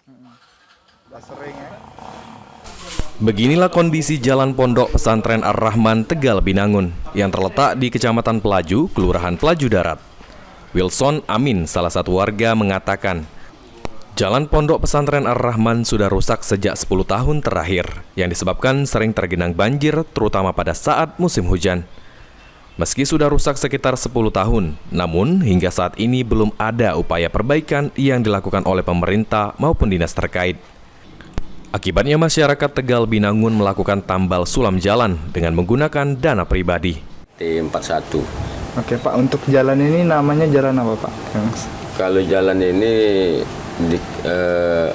Udah sering ya. Beginilah kondisi Jalan Pondok Pesantren Ar-Rahman, Tegal, Binangun, yang terletak di Kecamatan Pelaju, Kelurahan Pelaju Darat. Wilson Amin, salah satu warga, mengatakan, Jalan Pondok Pesantren Ar-Rahman sudah rusak sejak 10 tahun terakhir, yang disebabkan sering tergenang banjir, terutama pada saat musim hujan. Meski sudah rusak sekitar 10 tahun, namun hingga saat ini belum ada upaya perbaikan yang dilakukan oleh pemerintah maupun dinas terkait. Akibatnya masyarakat Tegal Binangun melakukan tambal sulam jalan dengan menggunakan dana pribadi. T41. Oke Pak, untuk jalan ini namanya jalan apa Pak? Kalau jalan ini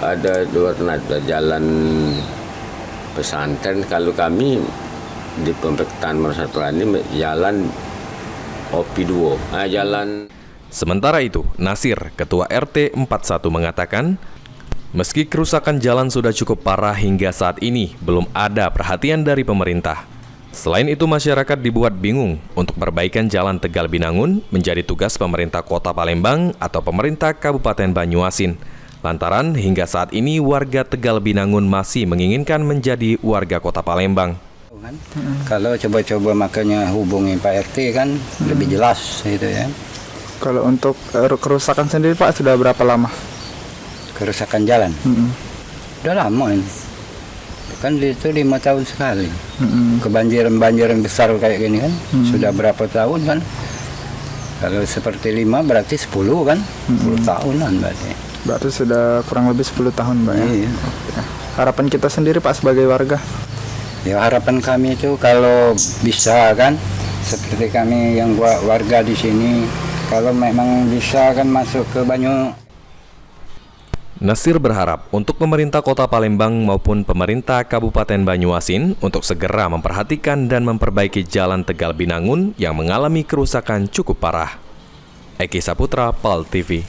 ada dua, jalan pesantren. Kalau kami di Pemerintahan Persatuan ini jalan OP2. Jalan. Sementara itu, Nasir, Ketua RT 41 mengatakan, meski kerusakan jalan sudah cukup parah hingga saat ini, belum ada perhatian dari pemerintah. Selain itu, masyarakat dibuat bingung untuk perbaikan jalan Tegal Binangun menjadi tugas pemerintah Kota Palembang atau pemerintah Kabupaten Banyuasin. Lantaran hingga saat ini warga Tegal Binangun masih menginginkan menjadi warga Kota Palembang. Kalau coba-coba makanya hubungi Pak RT kan lebih jelas gitu ya. Kalau untuk kerusakan sendiri Pak, sudah berapa lama? Kerusakan jalan. Udah lama ini. Kan itu 5 tahun sekali. Kebanjiran besar kayak gini kan. Sudah berapa tahun kan. Kalau seperti 5 berarti 10 kan. 10 tahunan berarti. Berarti sudah kurang lebih 10 tahun Pak ya? Iya. Oke. Harapan kita sendiri Pak sebagai warga? Ya harapan kami itu kalau bisa kan. Seperti kami yang warga di sini. Kalau memang bisa kan masuk ke Banyu. Nasir berharap untuk pemerintah Kota Palembang maupun pemerintah Kabupaten Banyuasin untuk segera memperhatikan dan memperbaiki jalan Tegal Binangun yang mengalami kerusakan cukup parah. Eki Saputra, PAL TV.